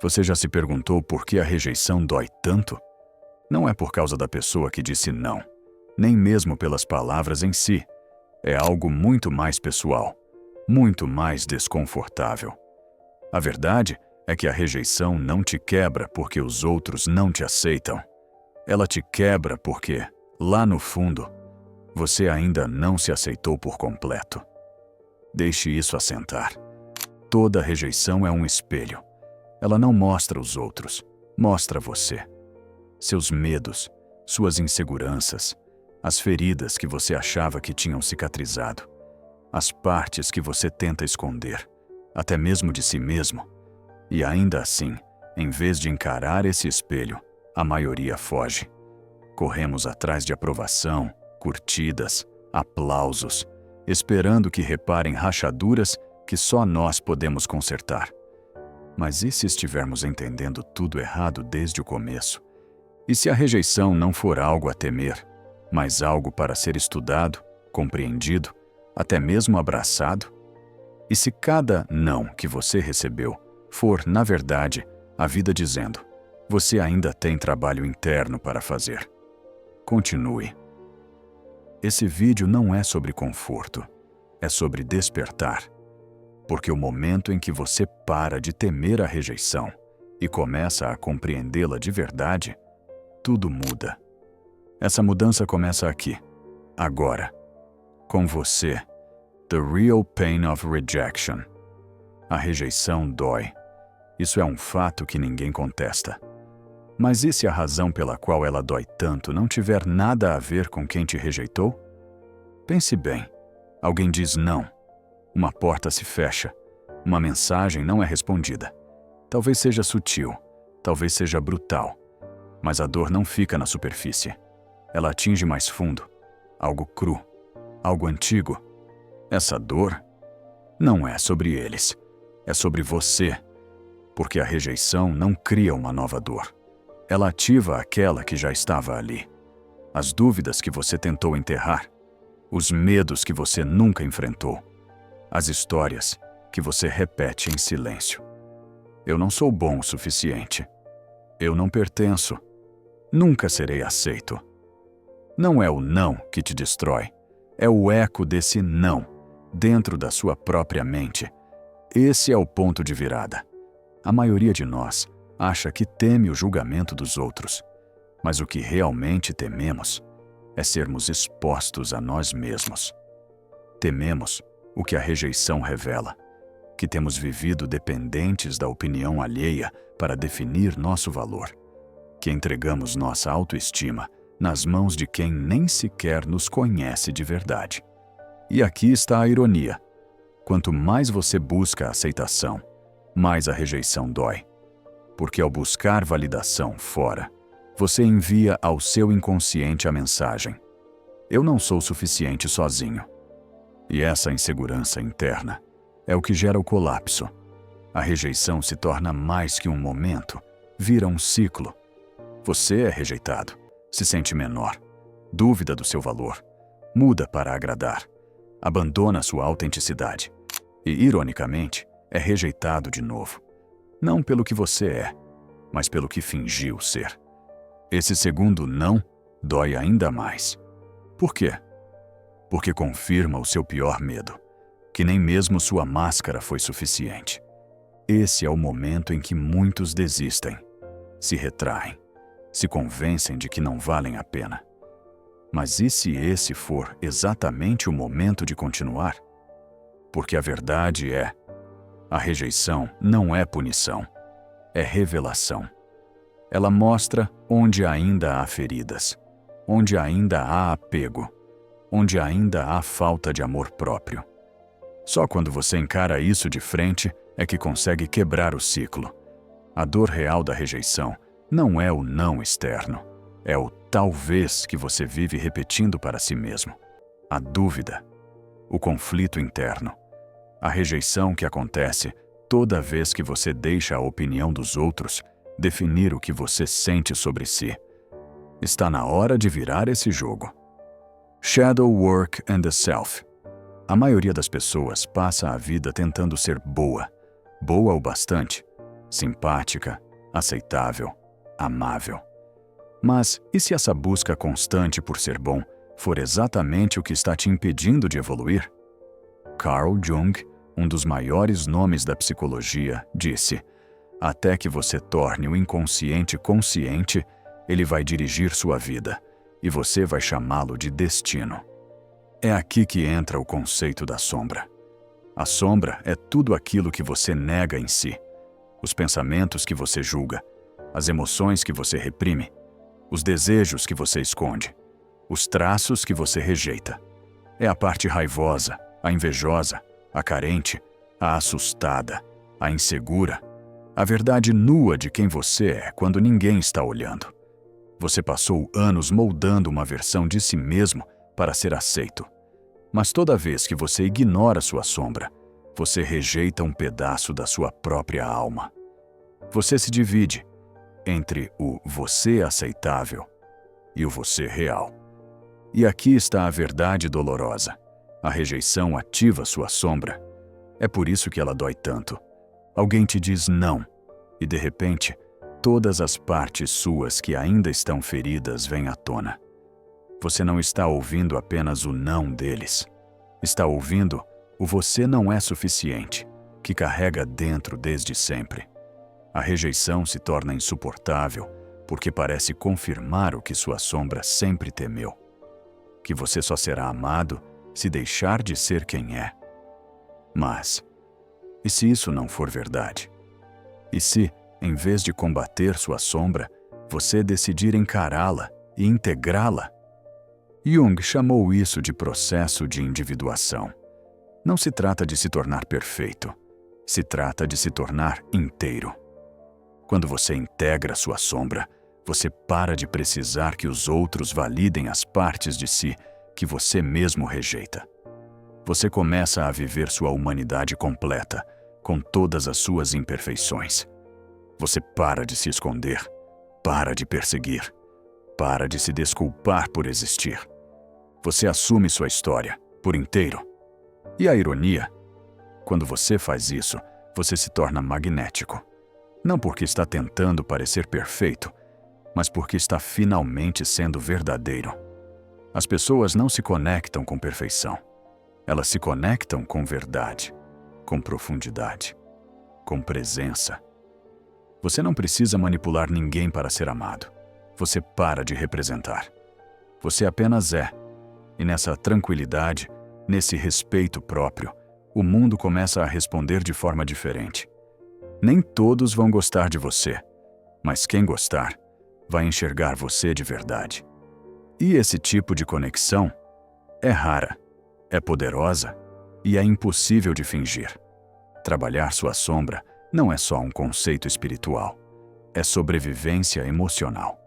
Você já se perguntou por que a rejeição dói tanto? Não é por causa da pessoa que disse não, nem mesmo pelas palavras em si. É algo muito mais pessoal, muito mais desconfortável. A verdade é que a rejeição não te quebra porque os outros não te aceitam. Ela te quebra porque, lá no fundo, você ainda não se aceitou por completo. Deixe isso assentar. Toda rejeição é um espelho. Ela não mostra os outros, mostra você. Seus medos, suas inseguranças, as feridas que você achava que tinham cicatrizado, as partes que você tenta esconder, até mesmo de si mesmo. E ainda assim, em vez de encarar esse espelho, a maioria foge. Corremos atrás de aprovação, curtidas, aplausos, esperando que reparem rachaduras que só nós podemos consertar. Mas e se estivermos entendendo tudo errado desde o começo? E se a rejeição não for algo a temer, mas algo para ser estudado, compreendido, até mesmo abraçado? E se cada não que você recebeu for, na verdade, a vida dizendo: você ainda tem trabalho interno para fazer. Continue. Esse vídeo não é sobre conforto, é sobre despertar. Porque o momento em que você para de temer a rejeição e começa a compreendê-la de verdade, tudo muda. Essa mudança começa aqui, agora, com você. The real pain of rejection. A rejeição dói. Isso é um fato que ninguém contesta. Mas e se a razão pela qual ela dói tanto não tiver nada a ver com quem te rejeitou? Pense bem. Alguém diz não. Uma porta se fecha. Uma mensagem não é respondida. Talvez seja sutil, talvez seja brutal. Mas a dor não fica na superfície. Ela atinge mais fundo. Algo cru. Algo antigo. Essa dor não é sobre eles. É sobre você. Porque a rejeição não cria uma nova dor. Ela ativa aquela que já estava ali. As dúvidas que você tentou enterrar. Os medos que você nunca enfrentou. As histórias que você repete em silêncio. Eu não sou bom o suficiente. Eu não pertenço. Nunca serei aceito. Não é o não que te destrói. É o eco desse não dentro da sua própria mente. Esse é o ponto de virada. A maioria de nós acha que teme o julgamento dos outros. Mas o que realmente tememos é sermos expostos a nós mesmos. Tememos o que a rejeição revela, que temos vivido dependentes da opinião alheia para definir nosso valor, que entregamos nossa autoestima nas mãos de quem nem sequer nos conhece de verdade. E aqui está a ironia. Quanto mais você busca a aceitação, mais a rejeição dói. Porque ao buscar validação fora, você envia ao seu inconsciente a mensagem: eu não sou suficiente sozinho. E essa insegurança interna é o que gera o colapso. A rejeição se torna mais que um momento, vira um ciclo. Você é rejeitado, se sente menor, dúvida do seu valor, muda para agradar, abandona sua autenticidade e, ironicamente, é rejeitado de novo. Não pelo que você é, mas pelo que fingiu ser. Esse segundo não dói ainda mais. Por quê? Porque confirma o seu pior medo, que nem mesmo sua máscara foi suficiente. Esse é o momento em que muitos desistem, se retraem, se convencem de que não valem a pena. Mas e se esse for exatamente o momento de continuar? Porque a verdade é, a rejeição não é punição, é revelação. Ela mostra onde ainda há feridas, onde ainda há apego, onde ainda há falta de amor próprio. Só quando você encara isso de frente é que consegue quebrar o ciclo. A dor real da rejeição não é o não externo, é o talvez que você vive repetindo para si mesmo. A dúvida, o conflito interno, a rejeição que acontece toda vez que você deixa a opinião dos outros definir o que você sente sobre si. Está na hora de virar esse jogo. Shadow Work and the Self. A maioria das pessoas passa a vida tentando ser boa o bastante, simpática, aceitável, amável. Mas e se essa busca constante por ser bom for exatamente o que está te impedindo de evoluir? Carl Jung, um dos maiores nomes da psicologia, disse: até que você torne o inconsciente consciente, ele vai dirigir sua vida, e você vai chamá-lo de destino. É aqui que entra o conceito da sombra. A sombra é tudo aquilo que você nega em si, os pensamentos que você julga, as emoções que você reprime, os desejos que você esconde, os traços que você rejeita. É a parte raivosa, a invejosa, a carente, a assustada, a insegura, a verdade nua de quem você é quando ninguém está olhando. Você passou anos moldando uma versão de si mesmo para ser aceito. Mas toda vez que você ignora sua sombra, você rejeita um pedaço da sua própria alma. Você se divide entre o você aceitável e o você real. E aqui está a verdade dolorosa. A rejeição ativa sua sombra. É por isso que ela dói tanto. Alguém te diz não, e de repente, todas as partes suas que ainda estão feridas vêm à tona. Você não está ouvindo apenas o não deles. Está ouvindo o você não é suficiente, que carrega dentro desde sempre. A rejeição se torna insuportável porque parece confirmar o que sua sombra sempre temeu: que você só será amado se deixar de ser quem é. Mas, e se isso não for verdade? E se, em vez de combater sua sombra, você decidir encará-la e integrá-la? Jung chamou isso de processo de individuação. Não se trata de se tornar perfeito, se trata de se tornar inteiro. Quando você integra sua sombra, você para de precisar que os outros validem as partes de si que você mesmo rejeita. Você começa a viver sua humanidade completa, com todas as suas imperfeições. Você para de se esconder, para de perseguir, para de se desculpar por existir. Você assume sua história, por inteiro. E a ironia? Quando você faz isso, você se torna magnético. Não porque está tentando parecer perfeito, mas porque está finalmente sendo verdadeiro. As pessoas não se conectam com perfeição. Elas se conectam com verdade, com profundidade, com presença. Você não precisa manipular ninguém para ser amado. Você para de representar. Você apenas é. E nessa tranquilidade, nesse respeito próprio, o mundo começa a responder de forma diferente. Nem todos vão gostar de você, mas quem gostar vai enxergar você de verdade. E esse tipo de conexão é rara, é poderosa e é impossível de fingir. Trabalhar sua sombra não é só um conceito espiritual, é sobrevivência emocional.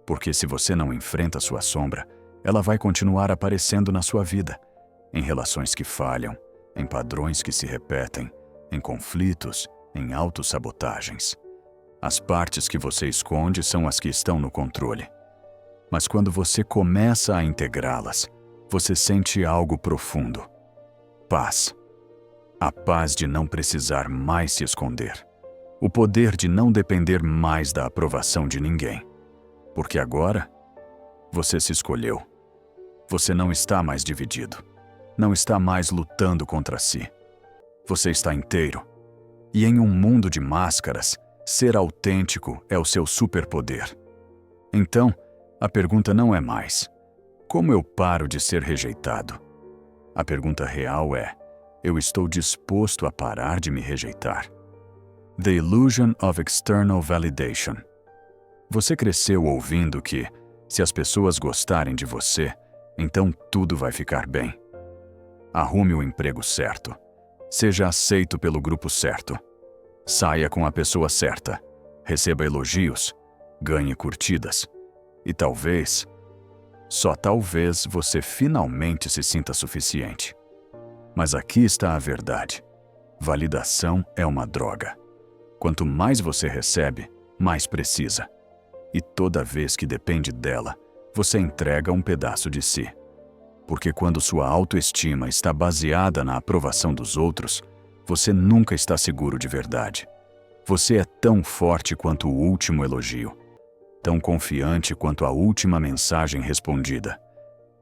Porque se você não enfrenta sua sombra, ela vai continuar aparecendo na sua vida, em relações que falham, em padrões que se repetem, em conflitos, em autossabotagens. As partes que você esconde são as que estão no controle. Mas quando você começa a integrá-las, você sente algo profundo. Paz. A paz de não precisar mais se esconder. O poder de não depender mais da aprovação de ninguém. Porque agora, você se escolheu. Você não está mais dividido. Não está mais lutando contra si. Você está inteiro. E em um mundo de máscaras, ser autêntico é o seu superpoder. Então, a pergunta não é mais: como eu paro de ser rejeitado? A pergunta real é: eu estou disposto a parar de me rejeitar? The Illusion of External Validation. Você cresceu ouvindo que, se as pessoas gostarem de você, então tudo vai ficar bem. Arrume o emprego certo. Seja aceito pelo grupo certo. Saia com a pessoa certa. Receba elogios. Ganhe curtidas. E talvez, só talvez, você finalmente se sinta suficiente. Mas aqui está a verdade. Validação é uma droga. Quanto mais você recebe, mais precisa. E toda vez que depende dela, você entrega um pedaço de si. Porque quando sua autoestima está baseada na aprovação dos outros, você nunca está seguro de verdade. Você é tão forte quanto o último elogio, tão confiante quanto a última mensagem respondida,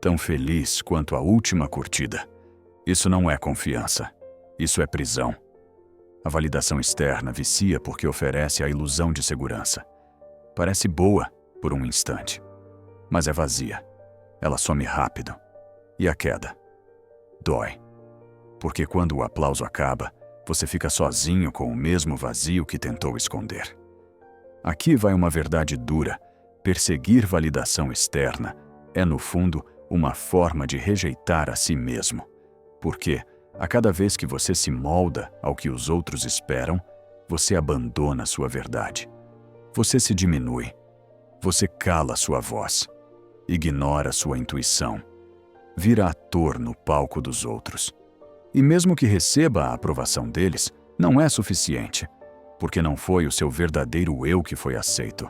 tão feliz quanto a última curtida. Isso não é confiança, isso é prisão. A validação externa vicia porque oferece a ilusão de segurança. Parece boa por um instante, mas é vazia. Ela some rápido. E a queda? Dói. Porque quando o aplauso acaba, você fica sozinho com o mesmo vazio que tentou esconder. Aqui vai uma verdade dura. Perseguir validação externa é, no fundo, uma forma de rejeitar a si mesmo. Porque, a cada vez que você se molda ao que os outros esperam, você abandona sua verdade. Você se diminui. Você cala sua voz. Ignora sua intuição. Vira ator no palco dos outros. E mesmo que receba a aprovação deles, não é suficiente, porque não foi o seu verdadeiro eu que foi aceito.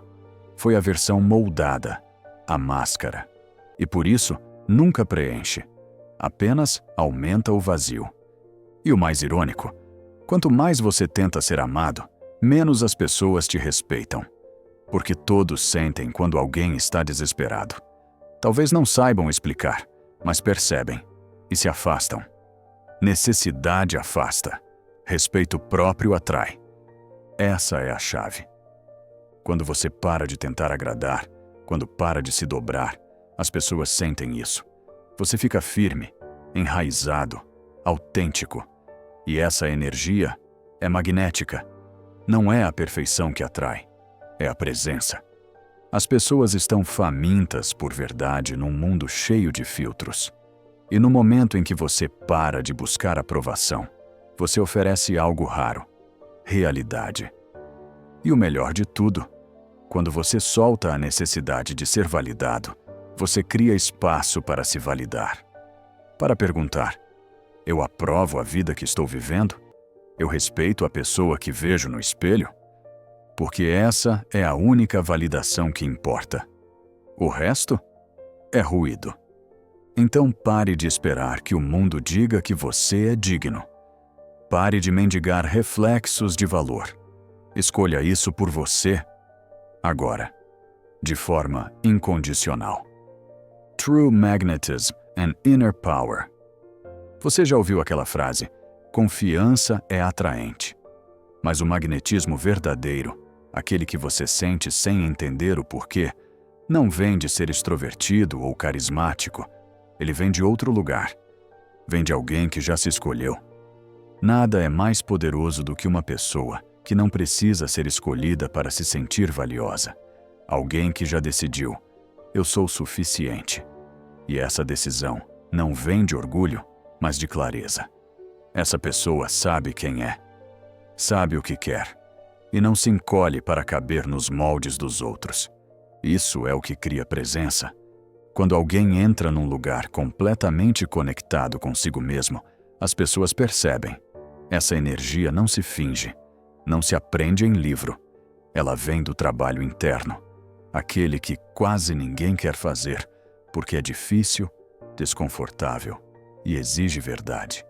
Foi a versão moldada, a máscara. E por isso, nunca preenche. Apenas aumenta o vazio. E o mais irônico, quanto mais você tenta ser amado, menos as pessoas te respeitam. Porque todos sentem quando alguém está desesperado. Talvez não saibam explicar, mas percebem e se afastam. Necessidade afasta. Respeito próprio atrai. Essa é a chave. Quando você para de tentar agradar, quando para de se dobrar, as pessoas sentem isso. Você fica firme, enraizado, autêntico. E essa energia é magnética. Não é a perfeição que atrai, é a presença. As pessoas estão famintas por verdade num mundo cheio de filtros. E no momento em que você para de buscar aprovação, você oferece algo raro, realidade. E o melhor de tudo, quando você solta a necessidade de ser validado, você cria espaço para se validar. Para perguntar, eu aprovo a vida que estou vivendo? Eu respeito a pessoa que vejo no espelho? Porque essa é a única validação que importa. O resto é ruído. Então pare de esperar que o mundo diga que você é digno. Pare de mendigar reflexos de valor. Escolha isso por você, agora, de forma incondicional. True magnetism and inner power. Você já ouviu aquela frase, confiança é atraente. Mas o magnetismo verdadeiro, aquele que você sente sem entender o porquê, não vem de ser extrovertido ou carismático. Ele vem de outro lugar. Vem de alguém que já se escolheu. Nada é mais poderoso do que uma pessoa que não precisa ser escolhida para se sentir valiosa. Alguém que já decidiu, eu sou suficiente. E essa decisão não vem de orgulho, mas de clareza. Essa pessoa sabe quem é, sabe o que quer, e não se encolhe para caber nos moldes dos outros. Isso é o que cria presença. Quando alguém entra num lugar completamente conectado consigo mesmo, as pessoas percebem. Essa energia não se finge, não se aprende em livro. Ela vem do trabalho interno, aquele que quase ninguém quer fazer, porque é difícil, desconfortável e exige verdade.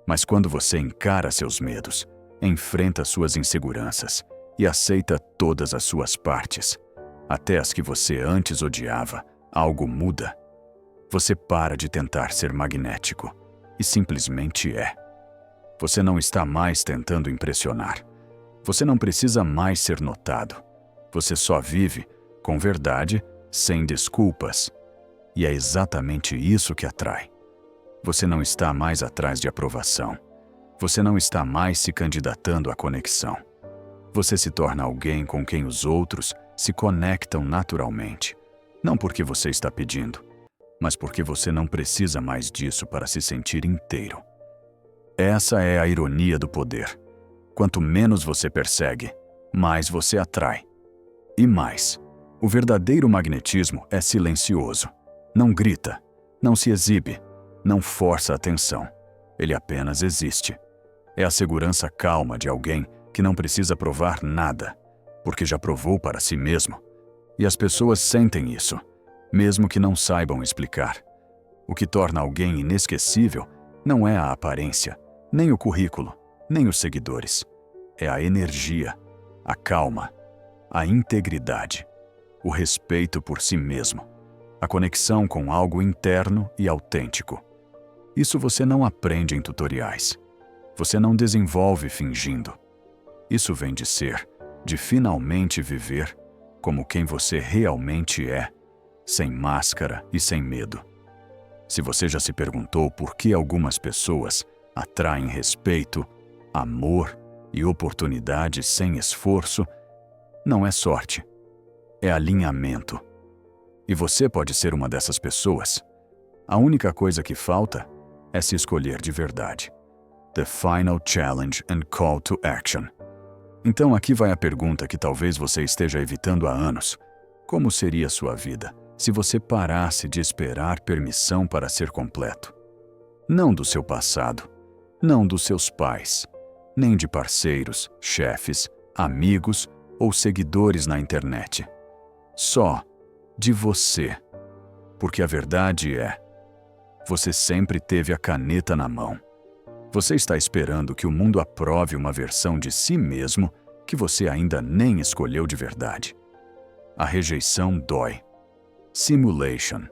Mas quando você encara seus medos, enfrenta suas inseguranças e aceita todas as suas partes, até as que você antes odiava, algo muda. Você para de tentar ser magnético e simplesmente é. Você não está mais tentando impressionar. Você não precisa mais ser notado. Você só vive com verdade, sem desculpas. E é exatamente isso que atrai. Você não está mais atrás de aprovação. Você não está mais se candidatando à conexão. Você se torna alguém com quem os outros se conectam naturalmente. Não porque você está pedindo, mas porque você não precisa mais disso para se sentir inteiro. Essa é a ironia do poder. Quanto menos você persegue, mais você atrai. E mais, o verdadeiro magnetismo é silencioso. Não grita, não se exibe, não força a atenção. Ele apenas existe. É a segurança calma de alguém que não precisa provar nada, porque já provou para si mesmo. E as pessoas sentem isso, mesmo que não saibam explicar. O que torna alguém inesquecível não é a aparência, nem o currículo, nem os seguidores. é a energia, a calma, a integridade, o respeito por si mesmo, a conexão com algo interno e autêntico. Isso você não aprende em tutoriais. Você não desenvolve fingindo. Isso vem de ser, de finalmente viver como quem você realmente é, sem máscara e sem medo. Se você já se perguntou por que algumas pessoas atraem respeito, amor e oportunidade sem esforço, não é sorte, é alinhamento. E você pode ser uma dessas pessoas. A única coisa que falta é se escolher de verdade. The final challenge and call to action. Então aqui vai a pergunta que talvez você esteja evitando há anos. Como seria sua vida se você parasse de esperar permissão para ser completo? Não do seu passado, não dos seus pais, nem de parceiros, chefes, amigos ou seguidores na internet. Só de você. Porque a verdade é, você sempre teve a caneta na mão. Você está esperando que o mundo aprove uma versão de si mesmo que você ainda nem escolheu de verdade. A rejeição dói. Simulation.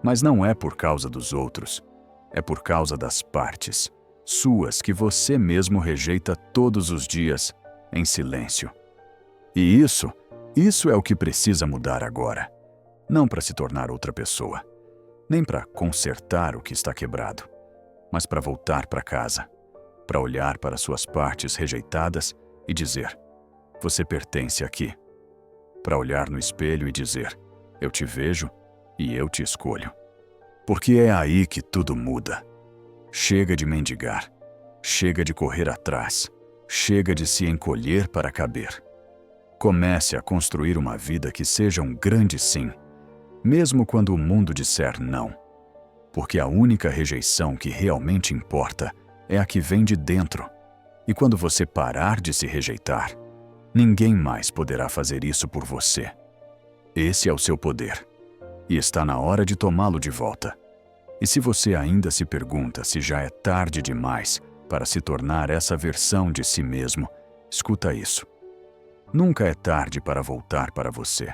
Mas não é por causa dos outros, é por causa das partes suas que você mesmo rejeita todos os dias, em silêncio. E isso é o que precisa mudar agora. Não para se tornar outra pessoa, nem para consertar o que está quebrado, mas para voltar para casa, para olhar para suas partes rejeitadas e dizer: você pertence aqui. Para olhar no espelho e dizer: eu te vejo e eu te escolho. Porque é aí que tudo muda. Chega de mendigar, chega de correr atrás, chega de se encolher para caber. Comece a construir uma vida que seja um grande sim, mesmo quando o mundo disser não. Porque a única rejeição que realmente importa é a que vem de dentro. E quando você parar de se rejeitar, ninguém mais poderá fazer isso por você. Esse é o seu poder. E está na hora de tomá-lo de volta. E se você ainda se pergunta se já é tarde demais para se tornar essa versão de si mesmo, escuta isso. Nunca é tarde para voltar para você.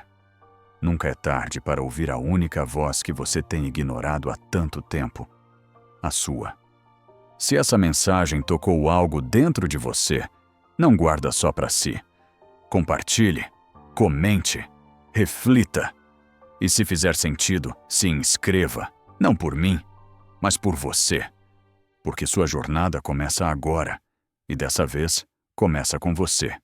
Nunca é tarde para ouvir a única voz que você tem ignorado há tanto tempo, a sua. Se essa mensagem tocou algo dentro de você, não guarda só para si. Compartilhe, comente, reflita. E se fizer sentido, se inscreva, não por mim, mas por você. Porque sua jornada começa agora, e dessa vez, começa com você.